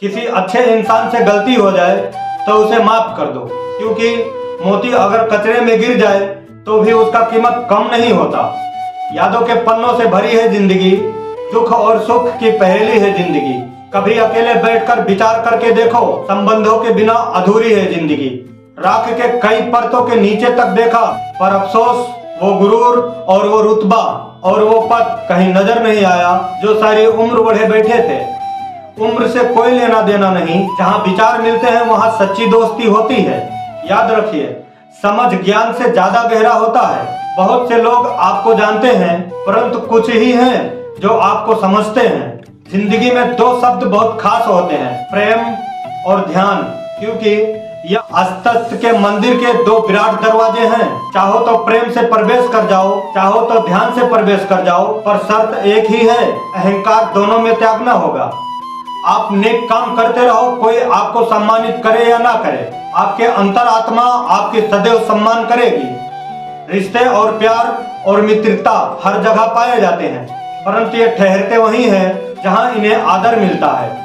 किसी अच्छे इंसान से गलती हो जाए तो उसे माफ कर दो, क्योंकि मोती अगर कचरे में गिर जाए तो भी उसका कीमत कम नहीं होता। यादों के पन्नों से भरी है जिंदगी, दुख और सुख की पहेली है जिंदगी। कभी अकेले बैठकर विचार करके देखो, संबंधों के बिना अधूरी है जिंदगी। राख के कई परतों के नीचे तक देखा, पर अफसोस वो गुरूर और वो रुतबा और वो पद कहीं नजर नहीं आया जो सारी उम्र बढ़े बैठे थे। उम्र से कोई लेना देना नहीं, जहाँ विचार मिलते हैं वहाँ सच्ची दोस्ती होती है। याद रखिए, समझ ज्ञान से ज्यादा गहरा होता है। बहुत से लोग आपको जानते हैं, परंतु कुछ ही हैं जो आपको समझते हैं। जिंदगी में दो शब्द बहुत खास होते हैं, प्रेम और ध्यान, क्योंकि यह अस्तित्व के मंदिर के दो विराट दरवाजे हैं। चाहो तो प्रेम से प्रवेश कर जाओ, चाहो तो ध्यान से प्रवेश कर जाओ, पर शर्त एक ही है, अहंकार दोनों में त्यागना होगा। आप नेक काम करते रहो, कोई आपको सम्मानित करे या ना करे, आपके अंतरात्मा आपकी सदैव सम्मान करेगी। रिश्ते और प्यार और मित्रता हर जगह पाए जाते हैं, परंतु ये ठहरते वहीं हैं जहां इन्हें आदर मिलता है।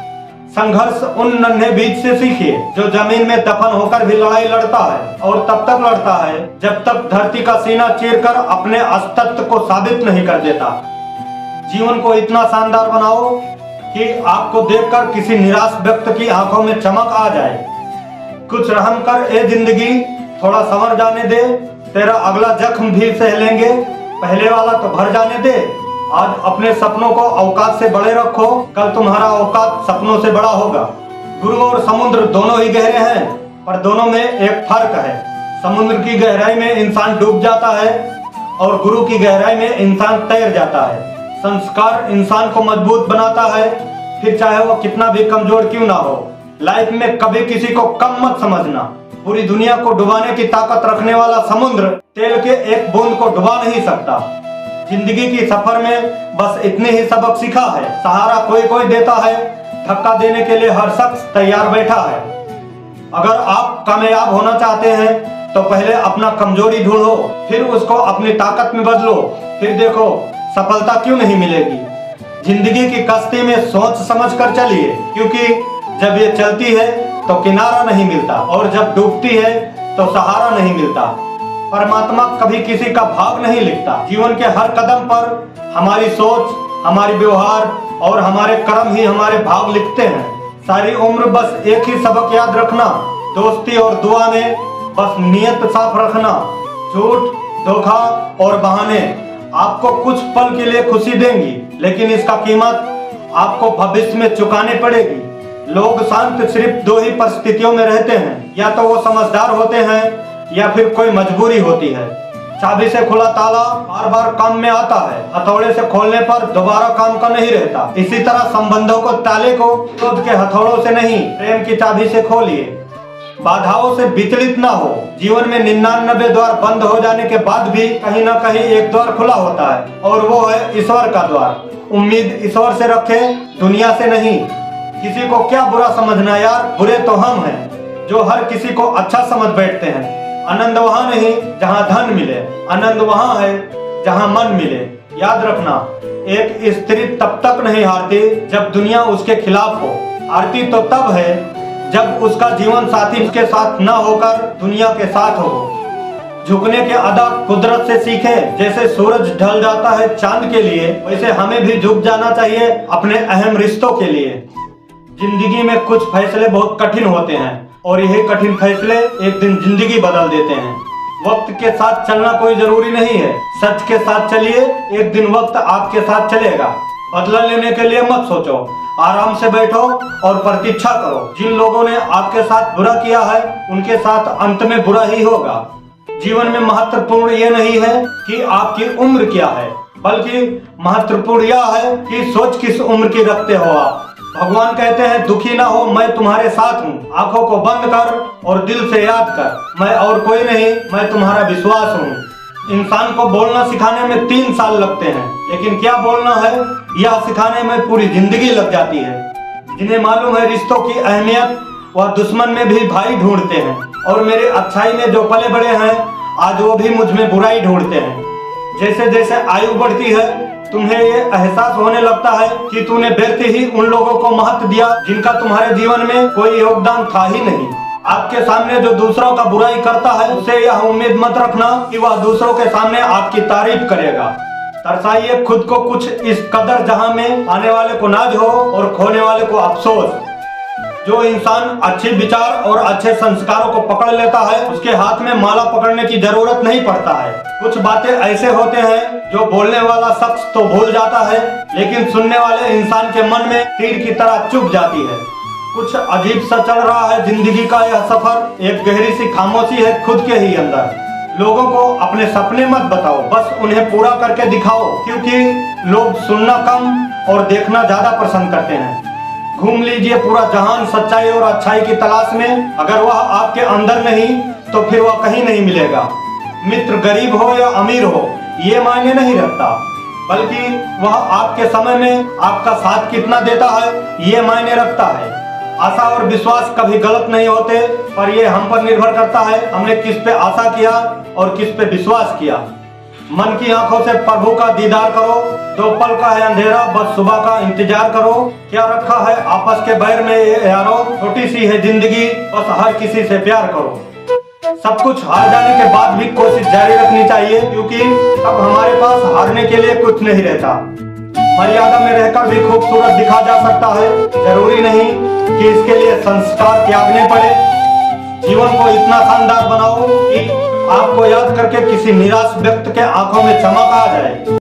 संघर्ष उन नन्हे बीज से सीखिए जो जमीन में दफन होकर भी लड़ाई लड़ता है, और तब तक लड़ता है जब तक धरती का सीना चीरकर अपने अस्तित्व को साबित नहीं कर देता। जीवन को इतना शानदार बनाओ कि आपको देखकर किसी निराश व्यक्ति की आंखों में चमक आ जाए। कुछ रहम कर ए जिंदगी, थोड़ा संवर जाने दे, तेरा अगला जख्म भी सह लेंगे, पहले वाला तो भर जाने दे। आज अपने सपनों को औकात से बड़े रखो, कल तुम्हारा औकात सपनों से बड़ा होगा। गुरु और समुद्र दोनों ही गहरे हैं, पर दोनों में एक फर्क है। समुद्र की गहराई में इंसान डूब जाता है और गुरु की गहराई में इंसान तैर जाता है। संस्कार इंसान को मजबूत बनाता है, फिर चाहे वो कितना भी कमजोर क्यों ना हो। लाइफ में कभी किसी को कम मत समझना। पूरी दुनिया को डुबाने की ताकत रखने वाला समुद्र तेल के एक बूंद को डुबा नहीं सकता। जिंदगी की सफर में बस इतने ही सबक सीखा है, सहारा कोई कोई देता है, धक्का देने के लिए हर शख्स तैयार बैठा है। अगर आप कामयाब होना चाहते हैं तो पहले अपना कमजोरी ढूंढो, फिर उसको अपनी ताकत में बदलो, फिर देखो सफलता क्यों नहीं मिलेगी। जिंदगी की कश्ती में सोच समझ कर चलिए, क्योंकि जब ये चलती है तो किनारा नहीं मिलता, और जब डूबती है तो सहारा नहीं मिलता। परमात्मा कभी किसी का भाग नहीं लिखता। जीवन के हर कदम पर हमारी सोच, हमारी व्यवहार और हमारे कर्म ही हमारे भाग लिखते हैं। सारी उम्र बस एक ही सबक याद रखना, दोस्ती और दुआ में बस नियत साफ रखना। झूठ, धोखा और बहाने आपको कुछ पल के लिए खुशी देंगी, लेकिन इसका कीमत आपको भविष्य में चुकानी पड़ेगी। लोग शांत सिर्फ दो ही परिस्थितियों में रहते हैं, या तो वो समझदार होते हैं या फिर कोई मजबूरी होती है। चाबी से खुला ताला बार बार काम में आता है, हथौड़े से खोलने पर दोबारा काम का नहीं रहता। इसी तरह संबंधों को ताले को क्रोध के हथौड़ों से नहीं, प्रेम की चाबी से खोलिए। बाधाओं से विचलित ना हो। जीवन में 99 द्वार बंद हो जाने के बाद भी कहीं ना कहीं एक द्वार खुला होता है, और वो है ईश्वर का द्वार। उम्मीद ईश्वर से रखें, दुनिया से नहीं। किसी को क्या बुरा समझना यार, बुरे तो हम हैं जो हर किसी को अच्छा समझ बैठते हैं। आनंद वहाँ नहीं जहाँ धन मिले, आनंद वहाँ है जहाँ मन मिले। याद रखना, एक स्त्री तब तक नहीं हारती जब दुनिया उसके खिलाफ हो। हारती तो तब है जब उसका जीवन साथी उसके साथ न होकर दुनिया के साथ हो। झुकने के अदा कुदरत से सीखे। जैसे सूरज ढल जाता है चांद के लिए, वैसे हमें भी झुक जाना चाहिए अपने अहम रिश्तों के लिए। जिंदगी में कुछ फैसले बहुत कठिन होते हैं, और यही कठिन फैसले एक दिन जिंदगी बदल देते हैं। वक्त के साथ चलना कोई जरूरी नहीं है, सच के साथ चलिए, एक दिन वक्त आपके साथ चलेगा। बदला लेने के लिए मत सोचो, आराम से बैठो और प्रतीक्षा करो। जिन लोगों ने आपके साथ बुरा किया है उनके साथ अंत में बुरा ही होगा। जीवन में महत्वपूर्ण ये नहीं है कि आपकी उम्र क्या है, बल्कि महत्वपूर्ण यह है कि सोच किस उम्र की रखते हो आप। भगवान कहते हैं, दुखी ना हो, मैं तुम्हारे साथ हूँ। आंखों को बंद कर और दिल से याद कर, मैं और कोई नहीं, मैं तुम्हारा विश्वास हूँ। इंसान को बोलना सिखाने में 3 साल लगते हैं, लेकिन क्या बोलना है यह सिखाने में पूरी जिंदगी लग जाती है। जिन्हें मालूम है रिश्तों की अहमियत, वह दुश्मन में भी भाई ढूंढते हैं, और मेरे अच्छाई में जो पले बड़े हैं आज वो भी मुझ में बुराई ढूंढते हैं। जैसे जैसे आयु बढ़ती है तुम्हें ये एहसास होने लगता है कि तूने व्यर्थ ही उन लोगों को महत्व दिया जिनका तुम्हारे जीवन में कोई योगदान था ही नहीं। आपके सामने जो दूसरों का बुराई करता है उसे यह उम्मीद मत रखना कि वह दूसरों के सामने आपकी तारीफ करेगा। तरसाइए खुद को कुछ इस कदर जहां में आने वाले को नाज हो और खोने वाले को अफसोस। जो इंसान अच्छे विचार और अच्छे संस्कारों को पकड़ लेता है उसके हाथ में माला पकड़ने की जरूरत नहीं पड़ता है। कुछ बातें ऐसे होते हैं जो बोलने वाला शख्स तो भूल जाता है लेकिन सुनने वाले इंसान के मन में तीर की तरह चुभ जाती है। कुछ अजीब सा चल रहा है जिंदगी का यह सफर, एक गहरी सी खामोशी है खुद के ही अंदर। लोगों को अपने सपने मत बताओ, बस उन्हें पूरा करके दिखाओ, क्योंकि लोग सुनना कम और देखना ज्यादा पसंद करते हैं। घूम लीजिए पूरा जहान सच्चाई और अच्छाई की तलाश में, अगर वह आपके अंदर नहीं तो फिर वह कहीं नहीं मिलेगा। मित्र गरीब हो या अमीर हो ये मायने नहीं रखता, बल्कि वह आपके समय में आपका साथ कितना देता है ये मायने रखता है। आशा और विश्वास कभी गलत नहीं होते, पर यह हम पर निर्भर करता है हमने किस पे आशा किया और किस पे विश्वास किया। मन की आंखों से प्रभु का दीदार करो, 2 पल का है अंधेरा, बस सुबह का इंतजार करो। क्या रखा है आपस के बैर में ये यारो, छोटी सी है जिंदगी, बस हर किसी से प्यार करो। सब कुछ हार जाने के बाद भी कोशिश जारी रखनी चाहिए, क्योंकि अब हमारे पास हारने के लिए कुछ नहीं रहता। मर्यादा में रहकर भी खूबसूरत दिखा जा सकता है, जरूरी नहीं कि इसके लिए संस्कार त्यागने पड़े। जीवन को इतना शानदार बनाओ कि आपको याद करके किसी निराश व्यक्ति के आंखों में चमक आ जाए।